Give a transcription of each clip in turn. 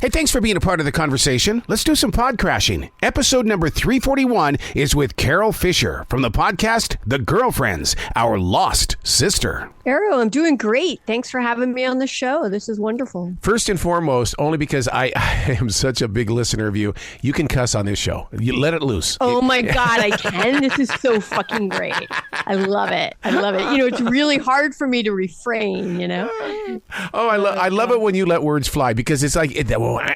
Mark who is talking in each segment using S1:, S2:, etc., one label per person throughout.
S1: Hey, thanks for being a part of the conversation. Let's do some pod crashing. Episode number 341 is with Carole Fisher from the podcast The Girlfriends, Our Lost Sister.
S2: Carole, I'm doing great. Thanks for having me on the show. This is wonderful.
S1: First and foremost, only because I am such a big listener of you, you can cuss on this show. You let it loose.
S2: Oh my God, I can? This is so fucking great. I love it. I love it. You know, it's really hard for me to refrain, you know?
S1: Oh, I love it when you let words fly, because it's like,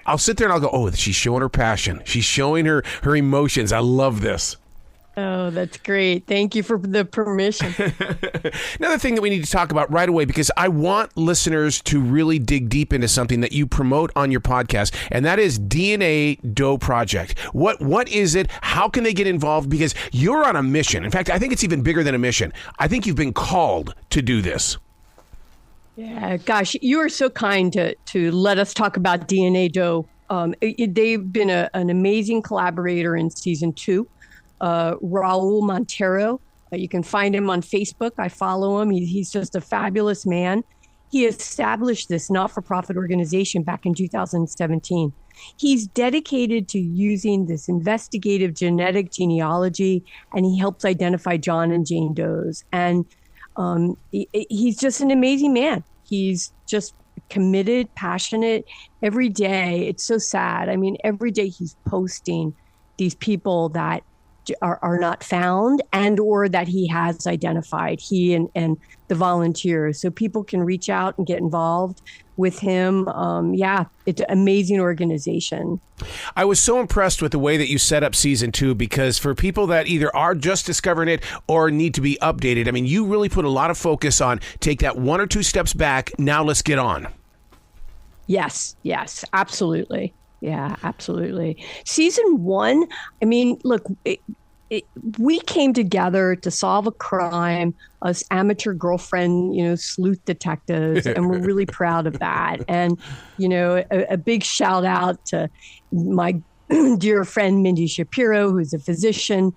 S1: I'll sit there and I'll go, oh, she's showing her passion. She's showing her emotions. I love this.
S2: Oh, that's great. Thank you for the permission.
S1: Another thing that we need to talk about right away, because I want listeners to really dig deep into something that you promote on your podcast, and that is DNA Doe Project. What is it? How can they get involved? Because you're on a mission. In fact, I think it's even bigger than a mission. I think you've been called to do this.
S2: Yeah, gosh, you are so kind to let us talk about DNA Doe. They've been an amazing collaborator in season 2. Raul Montero, you can find him on Facebook. I follow him. He's just a fabulous man. He established this not-for-profit organization back in 2017. He's dedicated to using this investigative genetic genealogy, and he helps identify John and Jane Does. And he's just an amazing man. He's just committed, passionate. Every day, it's so sad. I mean, every day he's posting these people that are not found and or that he has identified, he and the volunteers. So people can reach out and get involved with him. It's an amazing organization.
S1: I was so impressed with the way that you set up season 2, because for people that either are just discovering it or need to be updated, I mean, you really put a lot of focus on take that 1 or 2 steps back. Now let's get on.
S2: Yes, absolutely. Yeah, absolutely. Season 1, I mean, look, we came together to solve a crime, us amateur girlfriend, sleuth detectives, and we're really proud of that. And, a big shout out to my dear friend, Mindy Shapiro, who's a physician.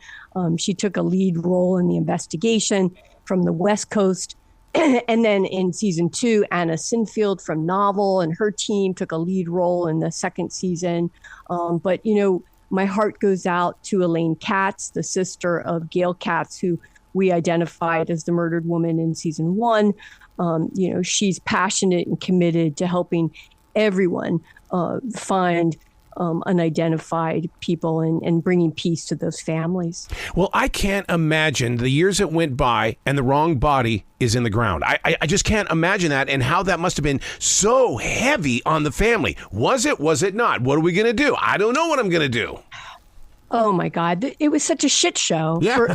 S2: She took a lead role in the investigation from the West Coast. And then in season 2, Anna Sinfield from Novel and her team took a lead role in the second season. But my heart goes out to Elaine Katz, the sister of Gail Katz, who we identified as the murdered woman in season 1. She's passionate and committed to helping everyone find unidentified people and bringing peace to those families.
S1: Well, I can't imagine the years that went by and the wrong body is in the ground. I just can't imagine that, and how that must have been so heavy on the family. Was it not? What are we going to do? I don't know what I'm going to do.
S2: Oh my God. It was such a shit show.
S1: Yeah.
S2: For,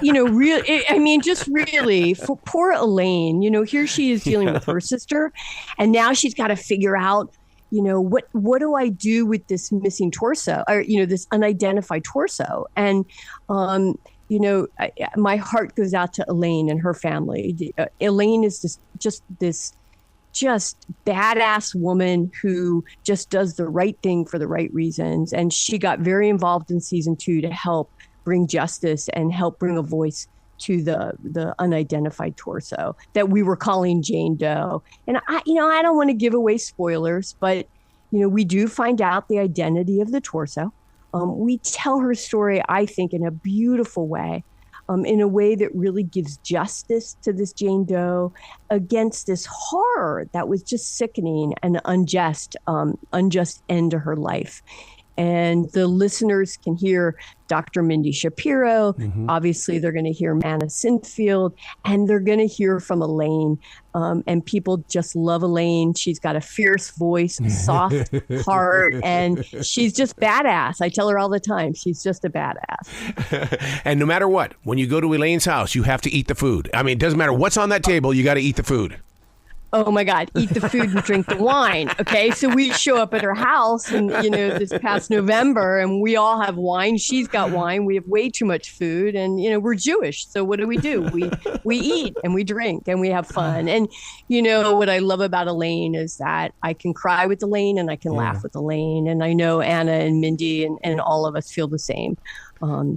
S2: just really for poor Elaine, here she is dealing with her sister, and now she's got to figure out, what do I do with this missing torso, or, this unidentified torso? And, my heart goes out to Elaine and her family. Elaine is this badass woman who just does the right thing for the right reasons. And she got very involved in season 2 to help bring justice and help bring a voice to the unidentified torso that we were calling Jane Doe. And I don't want to give away spoilers, but we do find out the identity of the torso. We tell her story, I think, in a beautiful way, in a way that really gives justice to this Jane Doe against this horror that was just sickening and unjust end to her life. And the listeners can hear Dr. Mindy Shapiro. Mm-hmm. Obviously, they're going to hear Anna Sinfield, and they're going to hear from Elaine. And people just love Elaine. She's got a fierce voice, a soft heart, and she's just badass. I tell her all the time, she's just a badass.
S1: And no matter what, when you go to Elaine's house, you have to eat the food. I mean, it doesn't matter what's on that table, you got to eat the food.
S2: Oh my God, eat the food and drink the wine. Okay, so we show up at her house and, this past November, and we all have wine. She's got wine. We have way too much food, and, we're Jewish. So what do? We eat and we drink and we have fun. And, what I love about Elaine is that I can cry with Elaine and I can laugh with Elaine. And I know Anna and Mindy and all of us feel the same.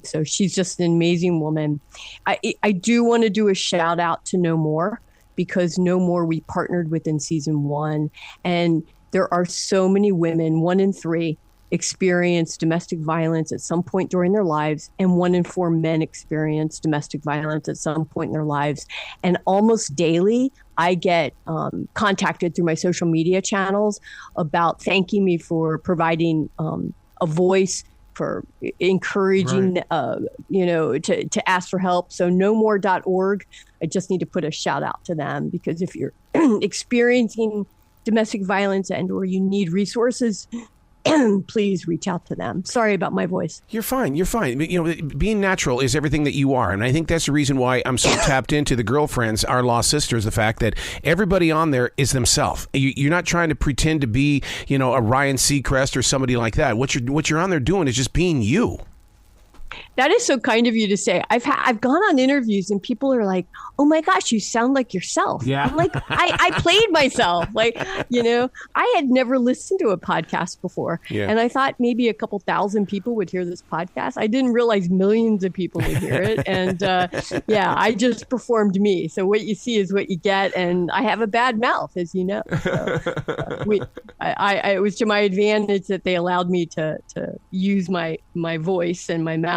S2: So she's just an amazing woman. I do want to do a shout out to No More, because No More we partnered with in season 1, and there are so many women, 1 in 3 experience domestic violence at some point during their lives, and 1 in 4 men experience domestic violence at some point in their lives. And almost daily, I get contacted through my social media channels about thanking me for providing a voice, for encouraging, to ask for help. So nomore.org, I just need to put a shout out to them, because if you're experiencing domestic violence and or you need resources, please reach out to them. Sorry about my voice.
S1: You're fine. You're fine. Being natural is everything that you are. And I think that's the reason why I'm so tapped into the girlfriends, our lost sisters, the fact that everybody on there is themselves. You're not trying to pretend to be, a Ryan Seacrest or somebody like that. What you're on there doing is just being you.
S2: That is so kind of you to say. I've gone on interviews and people are like, "Oh my gosh, you sound like yourself."
S1: Yeah.
S2: I'm like, I played myself. I had never listened to a podcast before.
S1: Yeah.
S2: And I thought maybe a couple thousand people would hear this podcast. I didn't realize millions of people would hear it. And I just performed me. So what you see is what you get. And I have a bad mouth, as you know. So, it was to my advantage that they allowed me to use my voice and my mouth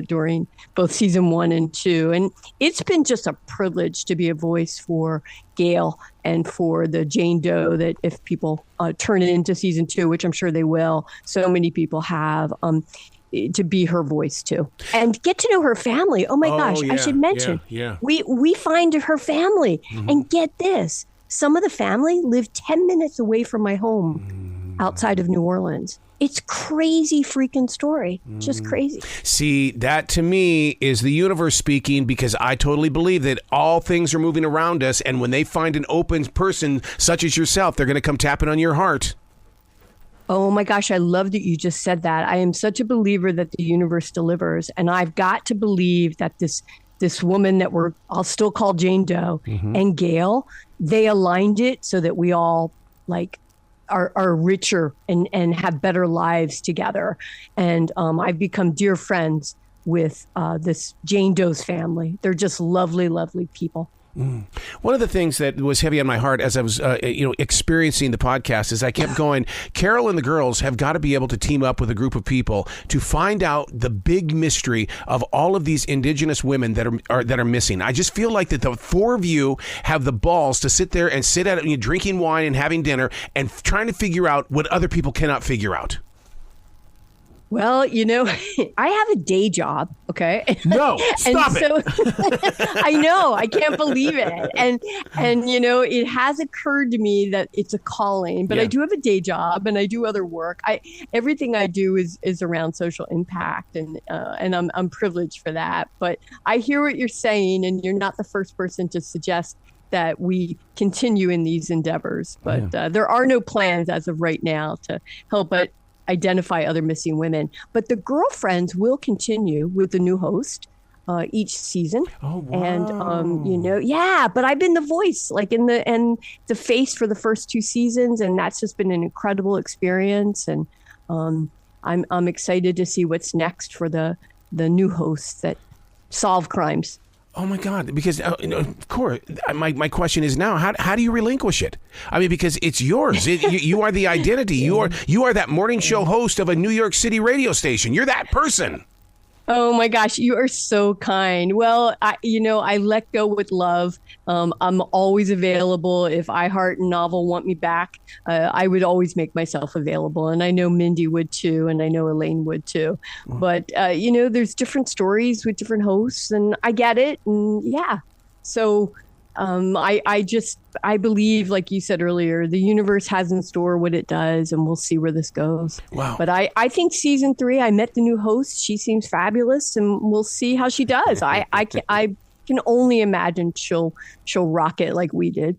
S2: during both season 1 and 2. And it's been just a privilege to be a voice for Gail and for the Jane Doe, that if people turn it into season 2, which I'm sure they will, so many people have, to be her voice too. And get to know her family. Oh my gosh,
S1: yeah,
S2: I should mention,
S1: yeah.
S2: we find her family. Mm-hmm. And get this, some of the family live 10 minutes away from my home outside of New Orleans. It's crazy freaking story. Just crazy.
S1: See, that to me is the universe speaking, because I totally believe that all things are moving around us. And when they find an open person such as yourself, they're going to come tapping on your heart.
S2: Oh my gosh, I love that you just said that. I am such a believer that the universe delivers. And I've got to believe that this woman that I'll still call Jane Doe, and Gail, they aligned it so that we all are richer and have better lives together. And I've become dear friends with this Jane Doe's family. They're just lovely, lovely people.
S1: One of the things that was heavy on my heart as I was, experiencing the podcast is I kept going, Carole and the girls have got to be able to team up with a group of people to find out the big mystery of all of these indigenous women that are missing. I just feel like that the 4 of you have the balls to sit there and sit at drinking wine and having dinner and trying to figure out what other people cannot figure out.
S2: Well, I have a day job, okay?
S1: No, stop it.
S2: I know, I can't believe it. And it has occurred to me that it's a calling, but I do have a day job and I do other work. Everything I do is around social impact, and I'm privileged for that. But I hear what you're saying, and you're not the first person to suggest that we continue in these endeavors. But there are no plans as of right now to help identify other missing women. But the girlfriends will continue with the new host each season.
S1: Oh, wow.
S2: And but I've been the voice, and the face for the first 2 seasons, and that's just been an incredible experience. And I'm excited to see what's next for the new hosts that solve crimes.
S1: Oh my God! Because of course, my question is now: how do you relinquish it? I mean, because it's yours. You are the identity. You are that morning show host of a New York City radio station. You're that person.
S2: Oh my gosh, you are so kind. Well, I let go with love. I'm always available. If iHeart and Novel want me back, I would always make myself available. And I know Mindy would too, and I know Elaine would too. But, there's different stories with different hosts, and I get it. And so I believe, like you said earlier, the universe has in store what it does, and we'll see where this goes.
S1: Wow.
S2: But I think season 3, I met the new host. She seems fabulous, and we'll see how she does. I can only imagine she'll rock it like we did.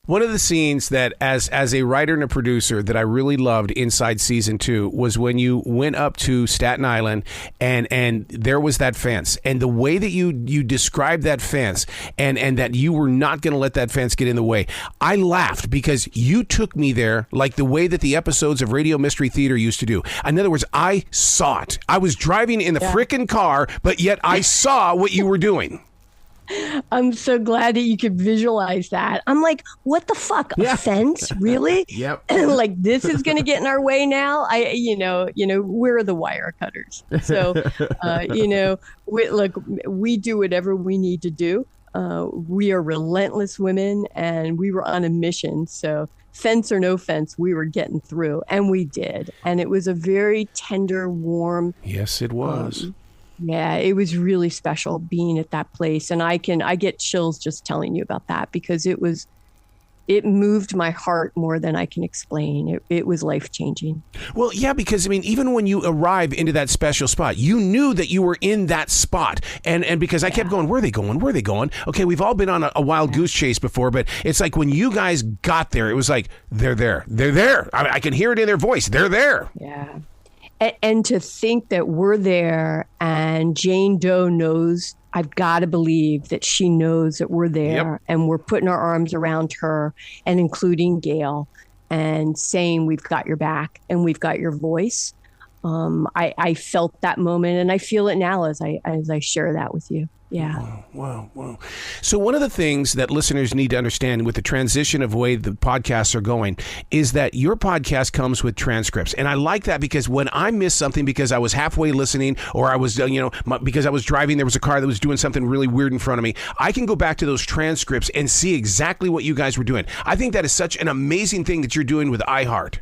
S1: One of the scenes that as a writer and a producer that I really loved inside season 2 was when you went up to Staten Island and there was that fence, and the way that you described that fence and that you were not going to let that fence get in the way. I laughed because you took me there like the way that the episodes of Radio Mystery Theater used to do. In other words, I saw it. I was driving in the frickin' car, but yet I saw what you were doing.
S2: I'm so glad that you could visualize that. I'm like, what the fuck?
S1: Yeah.
S2: A fence? Really?
S1: Yep.
S2: Like this is going to get in our way now? We're the wire cutters. So, we do whatever we need to do. We are relentless women and we were on a mission. So fence or no fence, we were getting through and we did. And it was a very tender, warm.
S1: Yes, it was.
S2: Yeah, it was really special being at that place. And I get chills just telling you about that because it moved my heart more than I can explain. It was life-changing.
S1: Well, yeah, because, I mean, even when you arrive into that special spot, you knew that you were in that spot. And because I kept going, where are they going? Where are they going? Okay, we've all been on a wild goose chase before, but it's like when you guys got there, it was like, they're there. They're there. I can hear it in their voice. They're there.
S2: Yeah. And to think that we're there and Jane Doe knows, I've got to believe that she knows that we're there and we're putting our arms around her and including Gail and saying, we've got your back and we've got your voice. I felt that moment and I feel it now as I share that with you. Yeah.
S1: Wow. So one of the things that listeners need to understand with the transition of the way the podcasts are going is that your podcast comes with transcripts. And I like that because when I miss something because I was halfway listening or I was, because I was driving, there was a car that was doing something really weird in front of me, I can go back to those transcripts and see exactly what you guys were doing. I think that is such an amazing thing that you're doing with iHeart.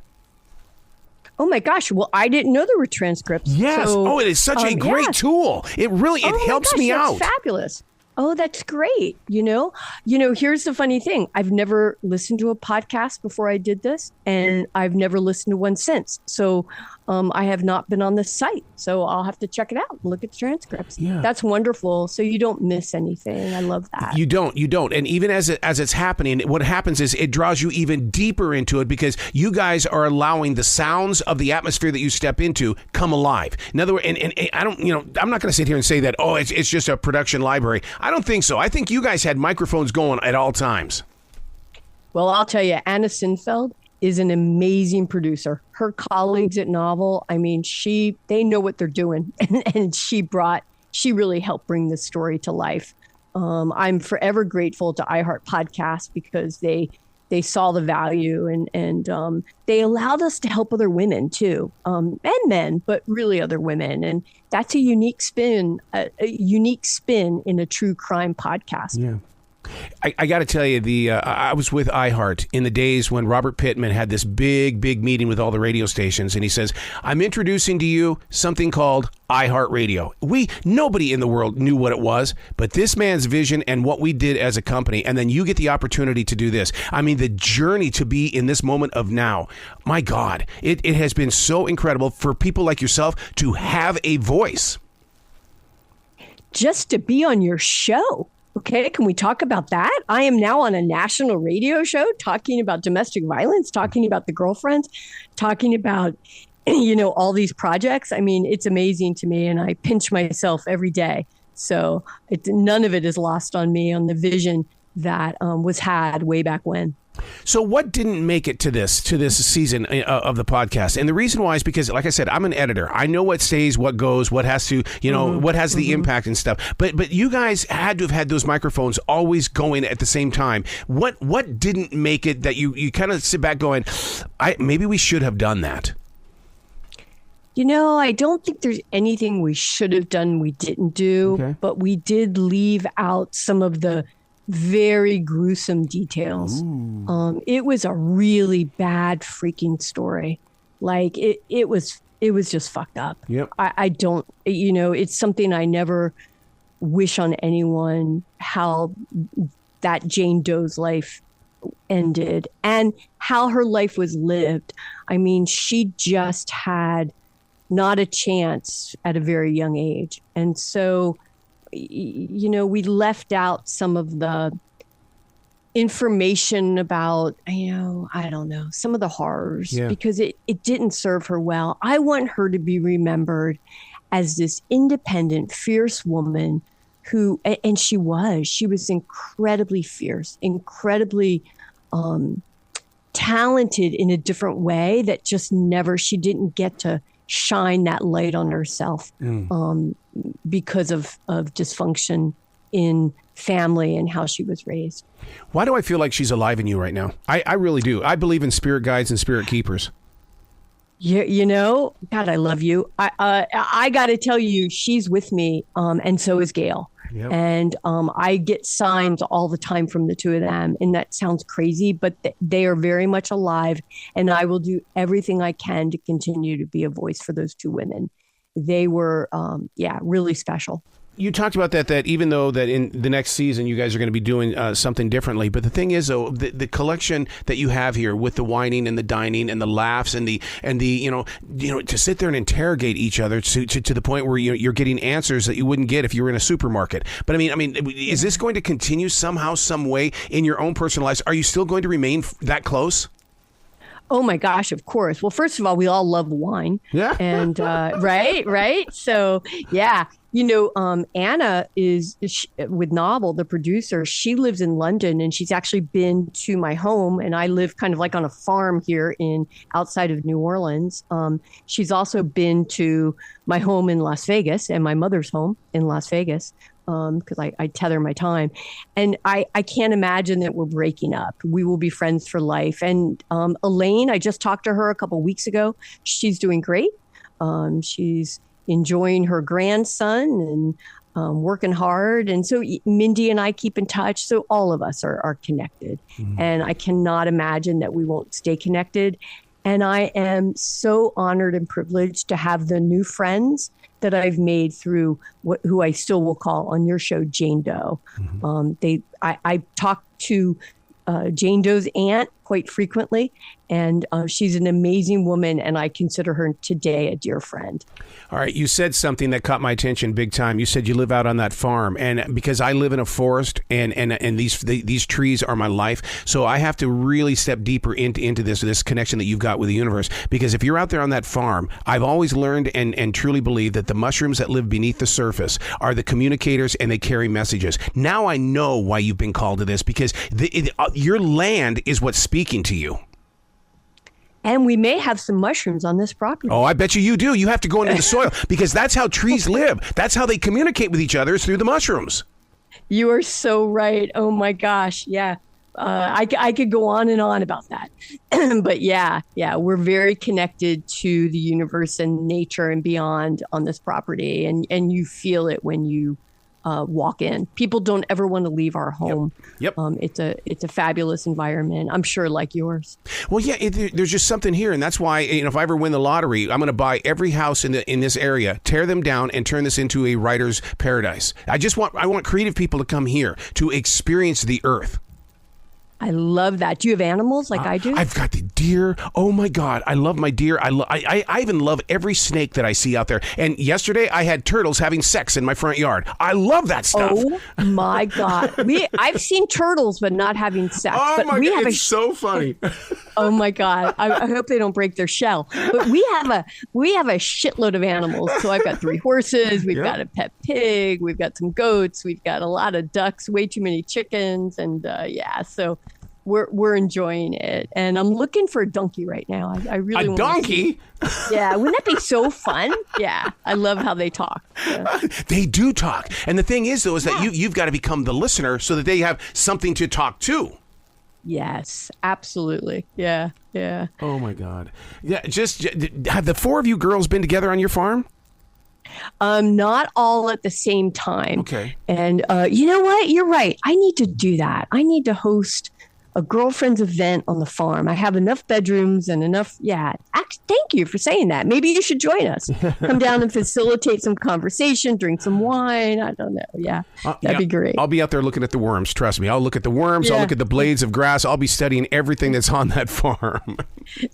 S2: Oh my gosh. Well, I didn't know there were transcripts.
S1: Yes.
S2: So,
S1: it is such a great tool. It really, it helps me out.
S2: That's fabulous. Oh, that's great. Here's the funny thing. I've never listened to a podcast before I did this, and I've never listened to one since. So I have not been on the site. So I'll have to check it out and look at the transcripts.
S1: Yeah.
S2: That's wonderful. So you don't miss anything. I love that.
S1: You don't. And even as it's happening, what happens is it draws you even deeper into it because you guys are allowing the sounds of the atmosphere that you step into come alive. In other words, and I don't, I'm not going to sit here and say that, it's just a production library. I don't think so. I think you guys had microphones going at all times.
S2: Well, I'll tell you, Anna Sinfeld is an amazing producer. Her colleagues at Novel, I mean, they know what they're doing. And she really helped bring this story to life. I'm forever grateful to iHeart Podcast because they saw the value and they allowed us to help other women too, and men, but really other women. And that's a unique spin in a true crime podcast.
S1: Yeah. I got to tell you, I was with iHeart in the days when Robert Pittman had this big meeting with all the radio stations, and he says, "I'm introducing to you something called iHeart Radio." Nobody in the world knew what it was, but this man's vision and what we did as a company, and then you get the opportunity to do this. I mean, the journey to be in this moment of now, my God, it has been so incredible for people like yourself to have a voice.
S2: Just to be on your show. Okay, can we talk about that? I am now on a national radio show talking about domestic violence, talking about the girlfriends, talking about, all these projects. I mean, it's amazing to me, and I pinch myself every day. So none of it is lost on me on the vision that was had way back when.
S1: So what didn't make it to this season of the podcast? And the reason why is because, like I said, I'm an editor. I know what stays, what goes, what has to, what has the impact and stuff. But you guys had to have had those microphones always going at the same time. What didn't make it that you kind of sit back going, maybe we should have done that?
S2: I don't think there's anything we should have done we didn't do, okay. But we did leave out some of the very gruesome details. It was a really bad freaking story. Like it was just fucked up.
S1: Yep.
S2: I don't, it's something I never wish on anyone, how that Jane Doe's life ended and how her life was lived. I mean, she just had not a chance at a very young age. And so, we left out some of the information about, I don't know, some of the horrors because it didn't serve her well. I want her to be remembered as this independent, fierce woman who, and she was incredibly fierce, incredibly talented in a different way that just she didn't get to shine that light on herself because of dysfunction in family and how she was raised.
S1: Why do I feel like she's alive in you right now? I really do. I believe in spirit guides and spirit keepers.
S2: You know, God, I love you. I got to tell you, she's with me, and so is Gail. Yep. And I get signs all the time from the two of them. And that sounds crazy, but they are very much alive. And I will do everything I can to continue to be a voice for those two women. They were, really special.
S1: You talked about that even though that in the next season you guys are going to be doing something differently. But the thing is, though, the collection that you have here with the whining and the dining and the laughs and the to sit there and interrogate each other to the point where you're getting answers that you wouldn't get if you were in a supermarket. But I mean, is this going to continue somehow, some way in your own personal lives? Are you still going to remain that close?
S2: Oh my gosh, of course. Well, first of all, we all love wine.
S1: Yeah.
S2: And right. So yeah. Anna is with Novel, the producer. She lives in London, and she's actually been to my home. And I live kind of like on a farm here outside of New Orleans. She's also been to my home in Las Vegas and my mother's home in Las Vegas because I tether my time. And I can't imagine that we're breaking up. We will be friends for life. And Elaine, I just talked to her a couple of weeks ago. She's doing great. She's enjoying her grandson and working hard. And so Mindy and I keep in touch. So all of us are connected. Mm-hmm. And I cannot imagine that we won't stay connected. And I am so honored and privileged to have the new friends that I've made through who I still will call on your show, Jane Doe. Mm-hmm. I talk to Jane Doe's aunt quite frequently, and she's an amazing woman, and I consider her today a dear friend.
S1: All right, you said something that caught my attention big time. You said you live out on that farm, and because I live in a forest, and these trees are my life, so I have to really step deeper into this connection that you've got with the universe. Because if you're out there on that farm, I've always learned and truly believe that the mushrooms that live beneath the surface are the communicators, and they carry messages. Now I know why you've been called to this, because your land is what's speaking to you.
S2: And we may have some mushrooms on this property.
S1: Oh, I bet you do. You have to go into the soil because that's how trees live. That's how they communicate with each other, is through the mushrooms.
S2: You are so right. Oh, my gosh. Yeah. I could go on and on about that. But yeah, we're very connected to the universe and nature and beyond on this property. And you feel it when you walk in. People don't ever want to leave our home.
S1: Yep.
S2: It's a fabulous environment. I'm sure like yours.
S1: Well, yeah, there's just something here, and that's why if I ever win the lottery, I'm going to buy every house in this area, tear them down, and turn this into a writer's paradise. I want creative people to come here to experience the earth.
S2: I love that. Do you have animals like I do?
S1: I've got the deer. Oh my God, I love my deer. I even love every snake that I see out there. And yesterday I had turtles having sex in my front yard. I love that stuff.
S2: Oh my God, I've seen turtles but not having sex.
S1: Oh
S2: but
S1: my God, it's so funny.
S2: Oh my God, I hope they don't break their shell. But we have a shitload of animals. So I've got 3 horses. We've got a pet pig. We've got some goats. We've got a lot of ducks. Way too many chickens. And so. We're enjoying it, and I'm looking for a donkey right now. I really want
S1: donkey.
S2: Yeah, wouldn't that be so fun? Yeah, I love how they talk. Yeah.
S1: They do talk, and the thing is, though, is that you've got to become the listener so that they have something to talk to.
S2: Yes, absolutely. Yeah.
S1: Oh my God. Yeah, just have the 4 of you girls been together on your farm?
S2: Not all at the same time.
S1: Okay.
S2: And you know what? You're right. I need to do that. I need to host a girlfriend's event on the farm. I have enough bedrooms and enough. Yeah. Thank you for saying that. Maybe you should join us. Come down and facilitate some conversation, drink some wine. I don't know. Yeah. That'd be great.
S1: I'll be out there looking at the worms. Trust me. I'll look at the worms. Yeah. I'll look at the blades of grass. I'll be studying everything that's on that farm.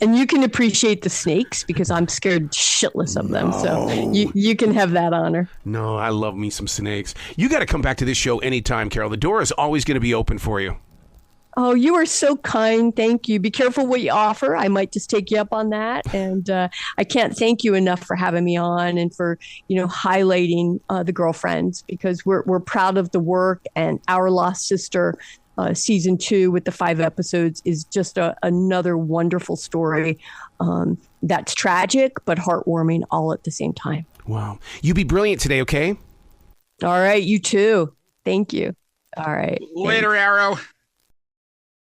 S2: And you can appreciate the snakes because I'm scared shitless of them. So you can have that honor.
S1: No, I love me some snakes. You got to come back to this show anytime, Carole. The door is always going to be open for you.
S2: Oh, you are so kind. Thank you. Be careful what you offer. I might just take you up on that. And I can't thank you enough for having me on and for, highlighting the girlfriends, because we're proud of the work. And Our Lost Sister season 2 with the 5 episodes is just another wonderful story that's tragic but heartwarming all at the same time.
S1: Wow. You be brilliant today, okay?
S2: All right. You too. Thank you. All right.
S3: Later, Arrow.